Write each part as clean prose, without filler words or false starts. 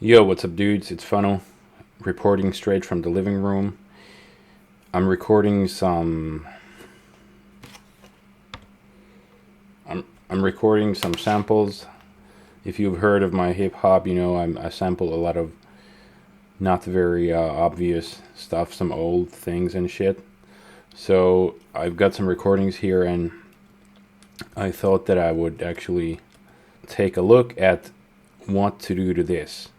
Yo, what's up, dudes? It's Fanu, reporting straight from the living room. I'm recording some. I'm recording some samples. If you've heard of my hip hop, you know I sample a lot of not very obvious stuff, some old things and shit. So I've got some recordings here, and I thought that I would actually take a look at what to do to this.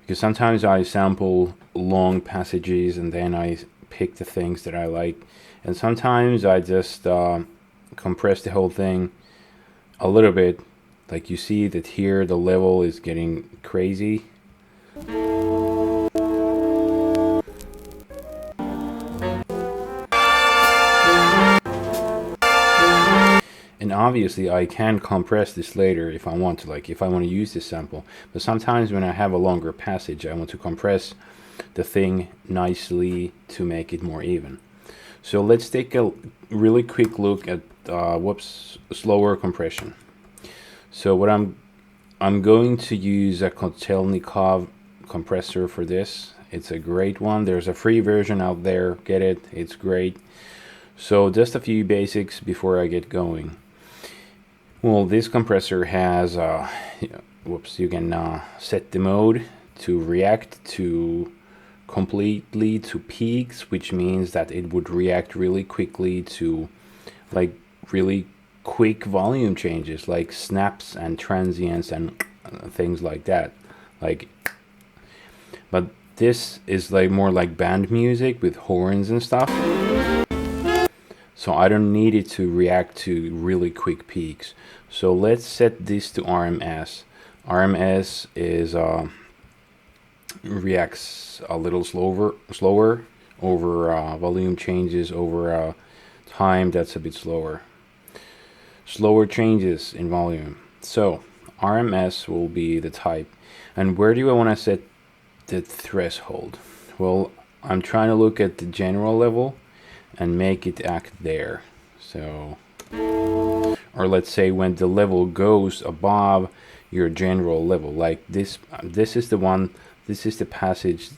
Because sometimes I sample long passages and then I pick the things that I like. And sometimes I just compress the whole thing a little bit. Like you see that here the level is getting crazy. And obviously I can compress this later if I want to, like if I want to use this sample. But sometimes when I have a longer passage, I want to compress the thing nicely to make it more even. So let's take a really quick look at slower compression. So what I'm going to use a Kotelnikov compressor for this. It's a great one. There's a free version out there. Get it. It's great. So just a few basics before I get going. Well, this compressor has, you can set the mode to react to completely to peaks, which means that it would react really quickly to like really quick volume changes, like snaps and transients and things like that. But this is like more like band music with horns and stuff. So I don't need it to react to really quick peaks. So let's set this to RMS. RMS is reacts a little slower over volume changes over time. That's a bit slower. Slower changes in volume. So RMS will be the type. And where do I want to set the threshold? Well, I'm trying to look at the general level and make it act there. So, or let's say when the level goes above your general level, like this is the one, this is the passage,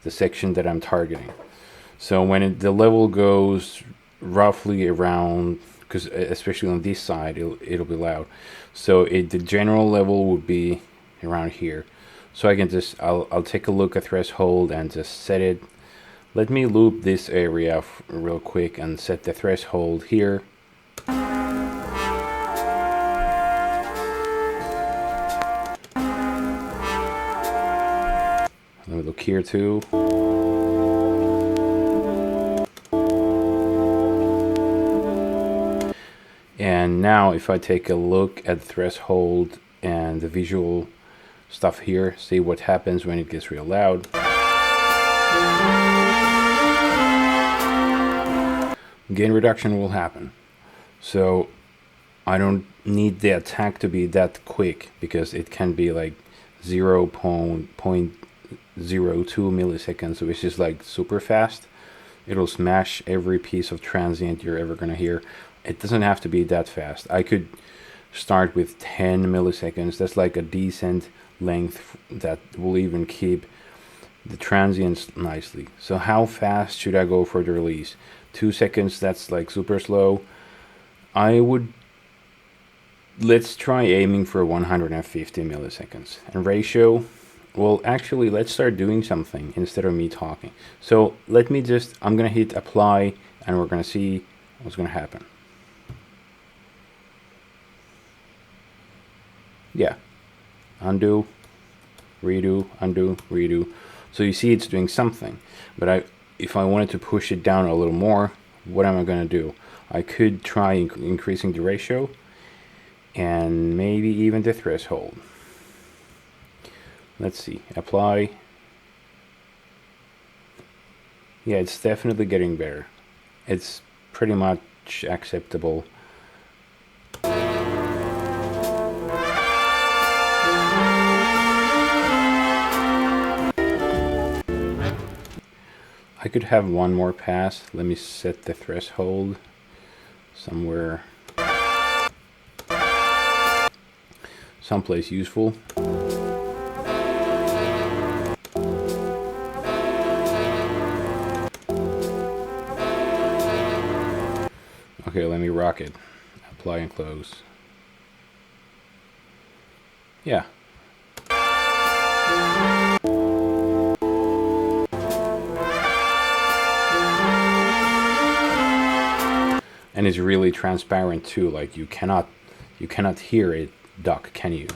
the section that I'm targeting. So when the level goes roughly around, because especially on this side it'll be loud, so the general level would be around here. So I can just I'll take a look at threshold and just set it. Let me loop this area real quick and set the threshold here. Let me look here too. And now if I take a look at threshold and the visual stuff here, see what happens when it gets real loud. Gain reduction will happen. So I don't need the attack to be that quick, because it can be like 0.02 milliseconds, which is like super fast. It'll smash every piece of transient you're ever gonna hear. It doesn't have to be that fast. I could start with 10 milliseconds. That's like a decent length that will even keep the transients nicely. So how fast should I go for the release? 2 seconds, that's like super slow. Let's try aiming for 150 milliseconds. And ratio, well, actually, let's start doing something instead of me talking. So I'm gonna hit apply and we're gonna see what's gonna happen. Yeah, undo, redo, undo, redo. So you see it's doing something, but if I wanted to push it down a little more, what am I going to do? I could try increasing the ratio and maybe even the threshold. Let's see, apply. Yeah, it's definitely getting better. It's pretty much acceptable. I could have one more pass. Let me set the threshold somewhere, someplace useful. Okay, let me rock it. Apply and close. Yeah. And it's really transparent too, like you cannot hear it duck, can you?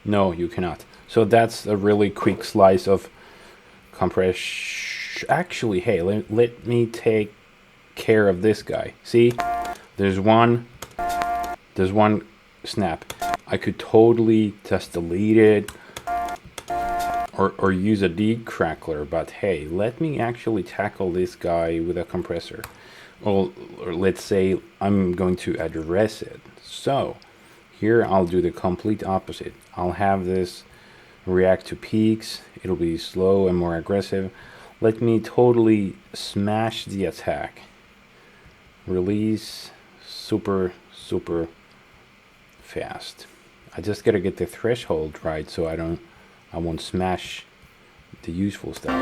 No, you cannot. So that's a really quick slice of compression. Actually, hey, let me take care of this guy. See, there's one snap. I could totally just delete it or use a decrackler, but hey, let me actually tackle this guy with a compressor. Or let's say I'm going to address it. So here I'll do the complete opposite. I'll have this react to peaks. It'll be slow and more aggressive. Let me totally smash the attack. Release super fast. I just gotta get the threshold right so I won't smash the useful stuff.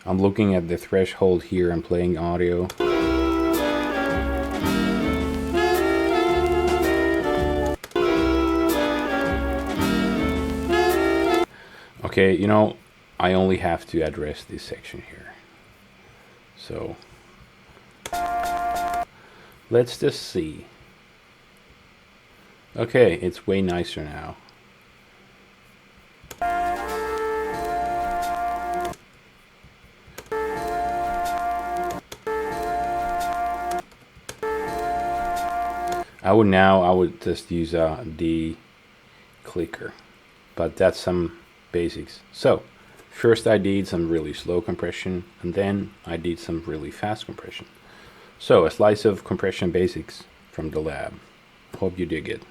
I'm looking at the threshold here and playing audio. Okay, you know, I only have to address this section here. So let's just see. Okay, it's way nicer now. I would just use a de-clicker, but that's some basics. So first I did some really slow compression, and then I did some really fast compression. So a slice of compression basics from the lab. Hope you dig it.